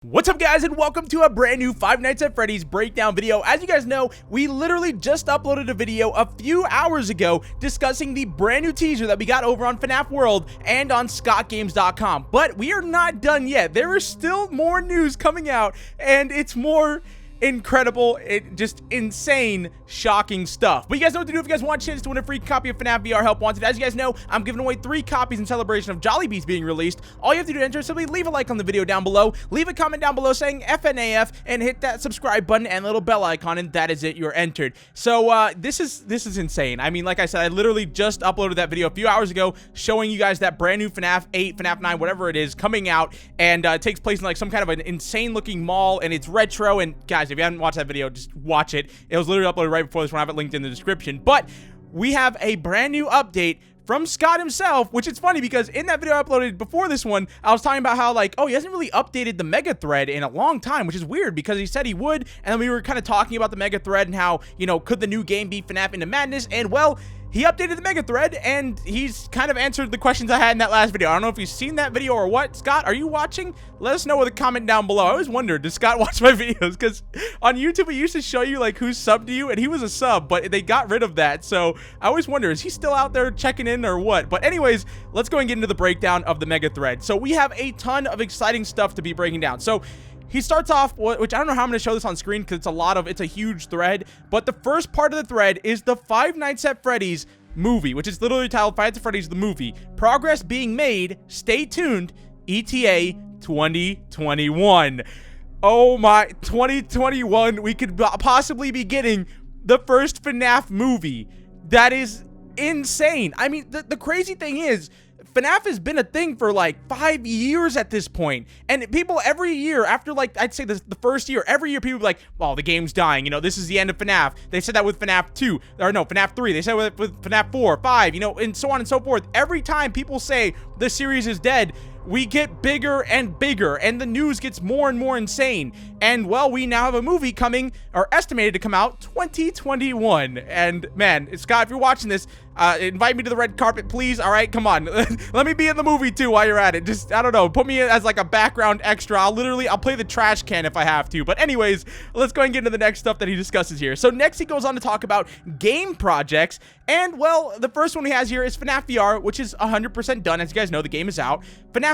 What's up, guys, and welcome to a brand new Five Nights at Freddy's breakdown video. As you guys know, we literally just uploaded a video a few hours ago discussing the brand new teaser that we got over on FNAF World and on ScottGames.com. But we are not done yet. There is still more news coming out, and it's more incredible, just insane, shocking stuff. But you guys know what to do if you guys want a chance to win a free copy of FNAF VR Help Wanted. As you guys know, I'm giving away 3 copies in celebration of Jollibees being released. All you have to do to enter is simply leave a like on the video down below, leave a comment down below saying FNAF, and hit that subscribe button and little bell icon, and that is it. You're entered. So this is insane. I mean, like I said, I literally just uploaded that video a few hours ago showing you guys that brand new FNAF 8, FNAF 9, whatever it is, coming out, and it takes place in like some kind of an insane looking mall, and it's retro. And guys, if you haven't watched that video, just watch it. It was literally uploaded right before this one. I have it linked in the description. But we have a brand new update from Scott himself, which is funny because in that video I uploaded before this one, I was talking about how, like, oh, he hasn't really updated the mega thread in a long time, which is weird because he said he would, and then we were kind of talking about the mega thread and how, you know, could the new game be FNAF Into Madness? And well, he updated the mega thread, and he's kind of answered the questions I had in that last video. I don't know if you've seen that video or what. Scott, are you watching? Let us know with a comment down below. I always wondered, does Scott watch my videos? Because on YouTube, it used to show you, like, who's subbed to you, and he was a sub, but they got rid of that. So I always wonder, is he still out there checking in or what? But anyways, let's go and get into the breakdown of the mega thread. So we have a ton of exciting stuff to be breaking down. So he starts off, which I don't know how I'm going to show this on screen because it's a huge thread. But the first part of the thread is the Five Nights at Freddy's movie, which is literally titled Five Nights at Freddy's the movie. Progress being made. Stay tuned. ETA 2021. Oh my, 2021. We could possibly be getting the first FNAF movie. That is insane. I mean, the crazy thing is, FNAF has been a thing for like 5 years at this point, and people every year after, like, I'd say the first year, every year people be like, well, the game's dying, you know, this is the end of FNAF. They said that with FNAF 2, or no, FNAF 3, they said with FNAF 4, 5, you know, and so on and so forth. Every time people say the series is dead, we get bigger and bigger, and the news gets more and more insane. And well, we now have a movie coming, or estimated to come out, 2021. And man, Scott, if you're watching this, invite me to the red carpet, please. All right, come on. Let me be in the movie too while you're at it. Just, I don't know, put me as like a background extra. I'll play the trash can if I have to. But anyways, let's go and get into the next stuff that he discusses here. So next he goes on to talk about game projects. And well, the first one he has here is FNAF VR, which is 100% done. As you guys know, the game is out. FNAF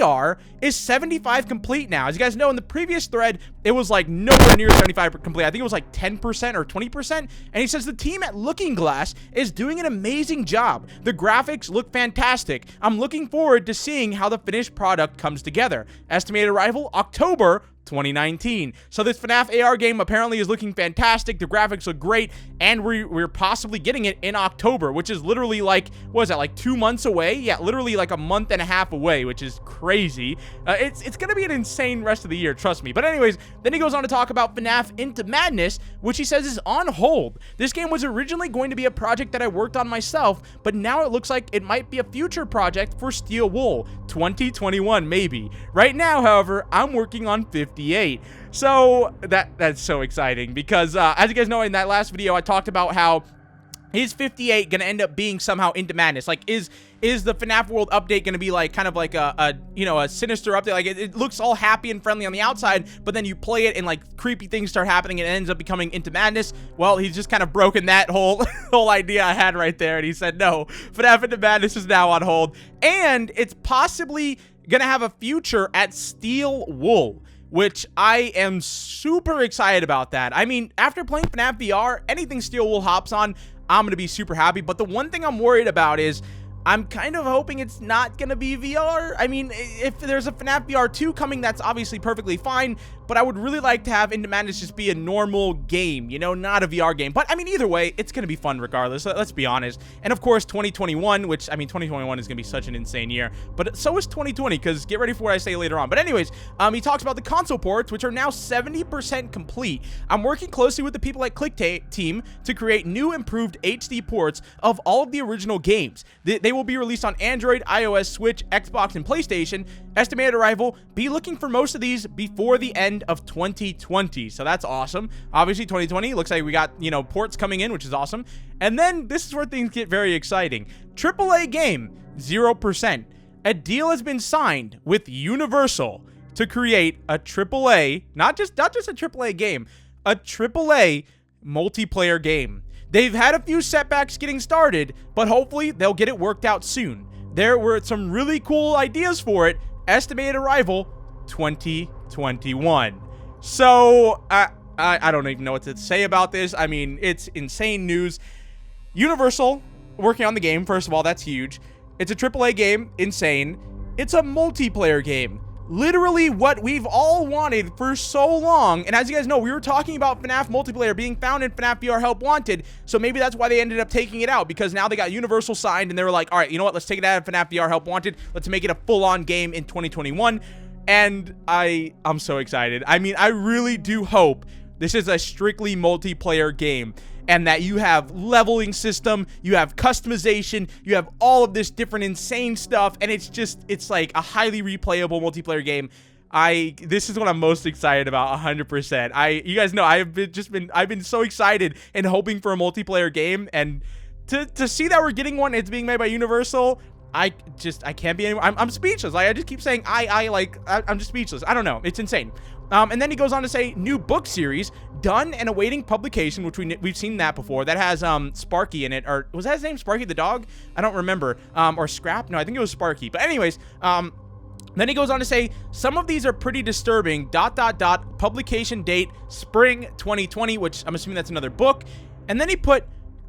AR is 75 complete now. As you guys know, in the previous thread, it was like nowhere near 75 complete. I think it was like 10% or 20%. And he says the team at Looking Glass is doing an amazing job. The graphics look fantastic. I'm looking forward to seeing how the finished product comes together. Estimated arrival October 2019. So this FNAF AR game apparently is looking fantastic. The graphics look great, and we're possibly getting it in October, which is literally like, what is that, like 2 months away? Yeah, literally like a month and a half away, which is crazy. It's gonna be an insane rest of the year, trust me. But anyways, then he goes on to talk about FNAF Into Madness, which he says is on hold. This game was originally going to be a project that I worked on myself, but now it looks like it might be a future project for Steel Wool, 2021 maybe. Right now, however, I'm working on 58. So that's so exciting because as you guys know, in that last video I talked about how is 58 gonna end up being somehow Into Madness? Like, is the FNAF World update gonna be like kind of like a you know, a sinister update? Like, it looks all happy and friendly on the outside, but then you play it and like creepy things start happening and it ends up becoming Into Madness. Well, he's just kind of broken that whole idea I had right there, and he said no, FNAF Into Madness is now on hold, and it's possibly gonna have a future at Steel Wool, which I am super excited about that. I mean, after playing FNAF VR, anything Steel Wool hops on, I'm going to be super happy. But the one thing I'm worried about is I'm kind of hoping it's not going to be VR. I mean, if there's a FNAF VR 2 coming, that's obviously perfectly fine, but I would really like to have Into Madness just be a normal game, you know, not a VR game. But I mean, either way, it's going to be fun regardless, let's be honest. And of course, 2021, which, I mean, 2021 is going to be such an insane year, but so is 2020, because get ready for what I say later on. But anyways, he talks about the console ports, which are now 70% complete. I'm working closely with the people at Click Team to create new improved HD ports of all of the original games. They will be released on Android, iOS, Switch, Xbox, and PlayStation. Estimated arrival, be looking for most of these before the end of 2020. So that's awesome. Obviously 2020 looks like we got, you know, ports coming in, which is awesome. And then this is where things get very exciting. AAA game, 0%. A deal has been signed with Universal to create a AAA, not just a AAA game, a AAA multiplayer game. They've had a few setbacks getting started, but hopefully they'll get it worked out soon. There were some really cool ideas for it. Estimated arrival 2021. So I don't even know what to say about this. I mean, it's insane news. Universal working on the game, first of all, that's huge. It's a AAA game, insane. It's a multiplayer game. Literally what we've all wanted for so long. And as you guys know, we were talking about FNAF multiplayer being found in FNAF VR Help Wanted. So maybe that's why they ended up taking it out, because now they got Universal signed and they were like, all right, you know what? Let's take it out of FNAF VR Help Wanted. Let's make it a full-on game in 2021. And I'm so excited. I mean, I really do hope this is a strictly multiplayer game, and that you have leveling system, you have customization, you have all of this different insane stuff, and it's like a highly replayable multiplayer game. This is what I'm most excited about, 100%. You guys know I've been so excited and hoping for a multiplayer game, and to see that we're getting one, it's being made by Universal. I can't be anymore. I'm speechless. Like, I just keep saying I'm just speechless. I don't know. It's insane. And then he goes on to say, new book series done and awaiting publication, which we've seen that before. That has Sparky in it, or was that his name, Sparky the dog? I don't remember. Or Scrap? No, I think it was Sparky. But anyways, then he goes on to say, some of these are pretty disturbing. ... Publication date spring 2020, which I'm assuming that's another book. And then he put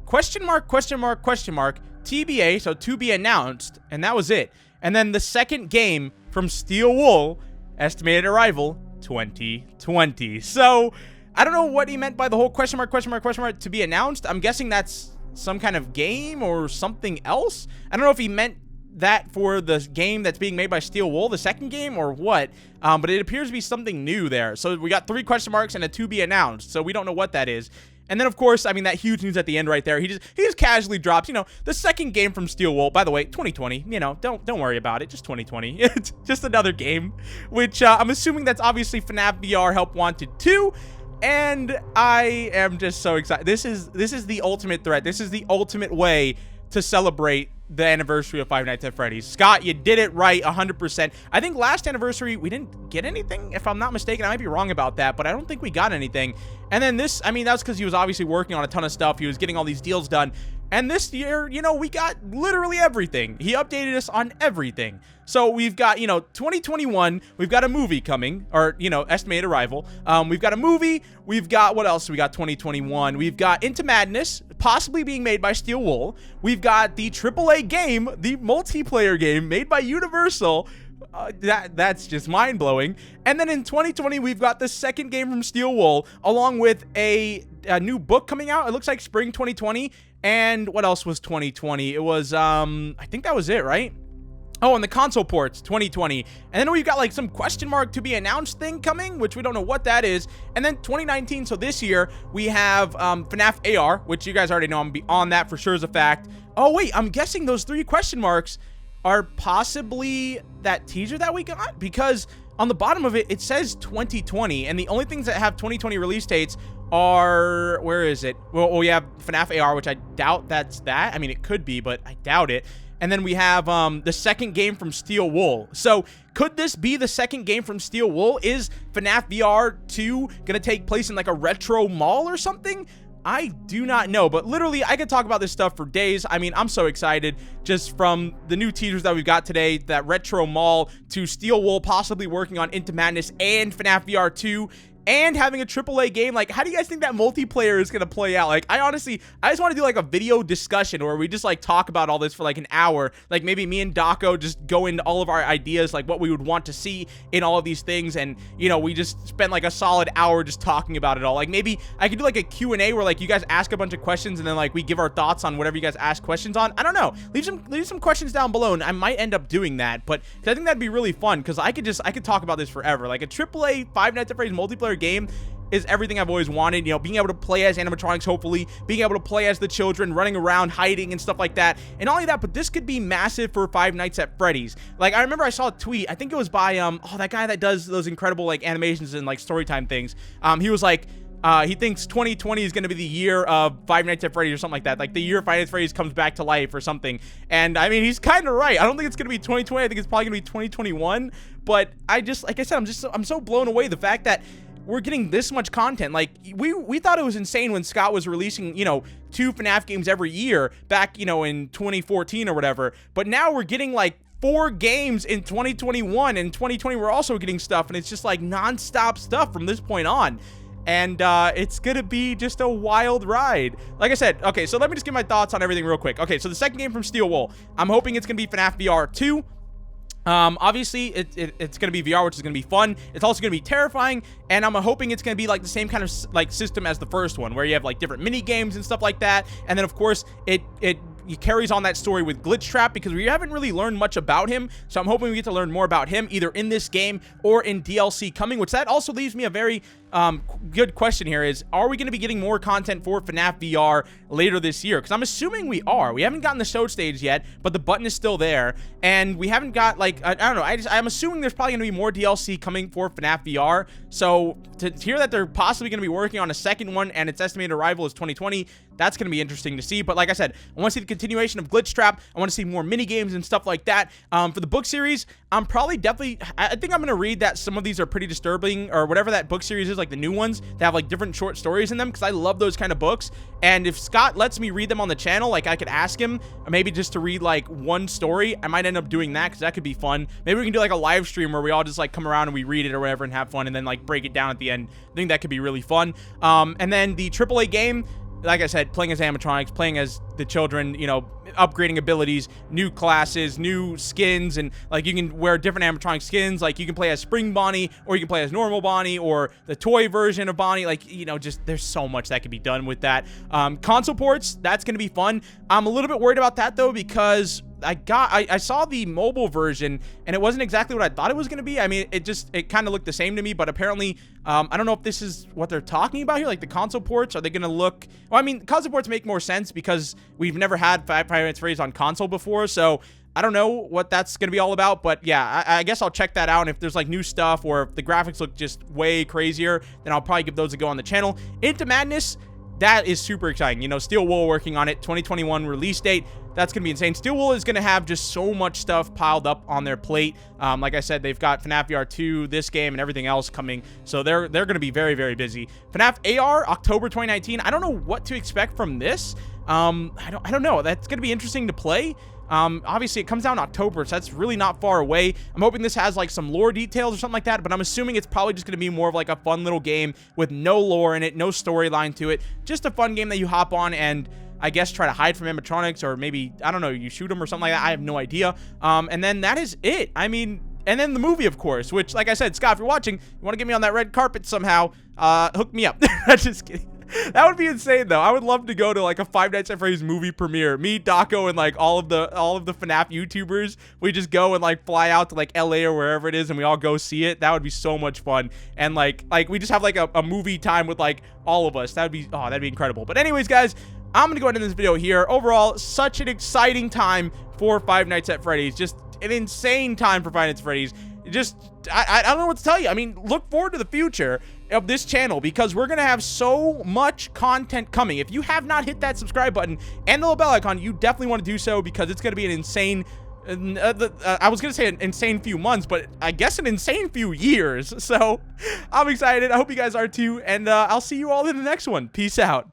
question mark TBA, so to be announced, and that was it. And then the second game from Steel Wool, estimated arrival 2020. So I don't know what he meant by the whole question mark to be announced. I'm guessing that's some kind of game or something else. I don't know if he meant that for the game that's being made by Steel Wool, the second game, or what. But it appears to be something new there. So we got 3 question marks and a to be announced. So we don't know what that is. And then, of course, I mean, that huge news at the end right there. He just casually drops, you know, the second game from Steel Wool. By the way, 2020. You know, don't worry about it. Just 2020. It's just another game, which I'm assuming that's obviously FNAF VR Help Wanted 2. And I am just so excited. This is the ultimate threat. This is the ultimate way to celebrate the anniversary of Five Nights at Freddy's. Scott, you did it right, 100%. I think last anniversary, we didn't get anything, if I'm not mistaken. I might be wrong about that, but I don't think we got anything. And then this, I mean, that's because he was obviously working on a ton of stuff. He was getting all these deals done. And this year, you know, we got literally everything. He updated us on everything. So we've got, you know, 2021, we've got a movie coming, or, you know, estimated arrival. We've got a movie. We've got, what else? We got 2021. We've got Into Madness, possibly being made by Steel Wool. We've got the AAA game, the multiplayer game made by Universal. That's just mind-blowing. And then in 2020, we've got the second game from Steel Wool, along with a new book coming out. It looks like spring 2020. And what else was 2020? It was, I think that was it, right? Oh, and the console ports, 2020. And then we've got like some question mark to be announced thing coming, which we don't know what that is. And then 2019, so this year, we have FNAF AR, which you guys already know I'm on that for sure as a fact. Oh, wait, I'm guessing those 3 question marks are possibly that teaser that we got, because on the bottom of it, it says 2020, and the only things that have 2020 release dates are, where is it? Well, we have FNAF AR, which I doubt that's that. I mean, it could be, but I doubt it. And then we have the second game from Steel Wool. So could this be the second game from Steel Wool? Is FNAF VR 2 gonna take place in like a retro mall or something? I do not know, but literally I could talk about this stuff for days. I mean, I'm so excited just from the new teasers that we've got today, that retro mall, to Steel Wool possibly working on Into Madness and FNAF VR 2, and having a AAA game. Like, how do you guys think that multiplayer is going to play out? Like, I just want to do like a video discussion where we just like talk about all this for like an hour. Like maybe me and Daco just go into all of our ideas, like what we would want to see in all of these things. And, you know, we just spend like a solid hour just talking about it all. Like maybe I could do like a Q&A where like you guys ask a bunch of questions and then like we give our thoughts on whatever you guys ask questions on. I don't know. Leave some questions down below, and I might end up doing that. But I think that'd be really fun, because I could talk about this forever. Like a AAA Five Nights at Freddy's multiplayer game is everything I've always wanted. You know, being able to play as animatronics, hopefully being able to play as the children, running around, hiding and stuff like that, and all of that. But this could be massive for Five Nights at Freddy's. Like, I remember I saw a tweet, I think it was by that guy that does those incredible like animations and like storytime things. He was like, he thinks 2020 is going to be the year of Five Nights at Freddy's or something like that. Like the year Five Nights at Freddy's comes back to life or something. And I mean, he's kind of right. I don't think it's going to be 2020. I think it's probably going to be 2021. But I just, like I said, I'm so blown away the fact that we're getting this much content. Like we thought it was insane when Scott was releasing, you know, 2 FNAF games every year back, you know, in 2014 or whatever. But now we're getting like 4 games in 2021, and 2020 we're also getting stuff, and it's just like non-stop stuff from this point on. And it's gonna be just a wild ride. Like I said, okay, so let me just give my thoughts on everything real quick. Okay, so the second game from Steel Wool, I'm hoping it's gonna be FNAF VR 2. Obviously it's gonna be VR, which is gonna be fun. It's also gonna be terrifying, and I'm hoping it's gonna be like the same kind of like system as the first one, where you have like different mini games and stuff like that. And then of course it carries on that story with Glitch Trap, because we haven't really learned much about him. So I'm hoping we get to learn more about him either in this game or in DLC coming, which that also leaves me a very good question here is, are we going to be getting more content for FNAF VR later this year? Because I'm assuming we are. We haven't gotten the show stage yet, but the button is still there, and we haven't got like, I don't know, I'm assuming there's probably going to be more DLC coming for FNAF VR. So to hear that they're possibly going to be working on a second one and its estimated arrival is 2020, that's going to be interesting to see. But like I said, I want to see the continuation of Glitch Trap. I want to see more mini games and stuff like that. For the book series, I'm probably I think I'm going to read that some of these are pretty disturbing, or whatever that book series is, like the new ones that have like different short stories in them, because I love those kind of books. And if Scott lets me read them on the channel, like I could ask him maybe just to read like one story. I might end up doing that, because that could be fun. Maybe we can do like a live stream where we all just like come around and we read it or whatever and have fun, and then like break it down at the end. I think that could be really fun. And then the AAA game, like I said, playing as animatronics, playing as the children, you know, upgrading abilities, new classes, new skins, and like you can wear different animatronic skins. Like you can play as Spring Bonnie, or you can play as normal Bonnie, or the toy version of Bonnie. Like, you know, just there's so much that could be done with that. Console ports, that's gonna be fun. I'm a little bit worried about that though, because I saw the mobile version and it wasn't exactly what I thought it was going to be. I mean, it kind of looked the same to me, but apparently, I don't know if this is what they're talking about here. Like the console ports, are they going to look, well, I mean, console ports make more sense because we've never had Five Nights at Freddy's on console before. So I don't know what that's going to be all about, but yeah, I guess I'll check that out. And if there's like new stuff, or if the graphics look just way crazier, then I'll probably give those a go on the channel. Into Madness, that is super exciting. You know, Steel Wool working on it, 2021 release date. That's going to be insane. Steel Wool is going to have just so much stuff piled up on their plate. Like I said, they've got FNAF VR 2, this game, and everything else coming. So they're going to be very, very busy. FNAF AR, October 2019. I don't know what to expect from this. I don't know. That's going to be interesting to play. Obviously it comes out in October, so that's really not far away. I'm hoping this has like some lore details or something like that, but I'm assuming it's probably just going to be more of like a fun little game with no lore in it, no storyline to it. Just a fun game that you hop on and I guess try to hide from animatronics, or maybe, I don't know, you shoot them or something like that. I have no idea. And then that is it. I mean, and then the movie, of course, which, like I said, Scott, if you're watching, you want to get me on that red carpet somehow, hook me up. Just kidding. That would be insane, though. I would love to go to like a Five Nights at Freddy's movie premiere. Me, Daco, and like all of the FNAF YouTubers. We just go and like fly out to like LA or wherever it is, and we all go see it. That would be so much fun. And like we just have like a movie time with like all of us. That'd be incredible. But anyways, guys, I'm gonna go into this video here. Overall, such an exciting time for Five Nights at Freddy's. Just an insane time for Five Nights at Freddy's. Just I don't know what to tell you. I mean, look forward to the future of this channel, because we're gonna have so much content coming. If you have not hit that subscribe button and the little bell icon, you definitely want to do so, because it's gonna be an insane I was gonna say an insane few months, but I guess an insane few years. So I'm excited. I hope you guys are too, and I'll see you all in the next one. Peace out.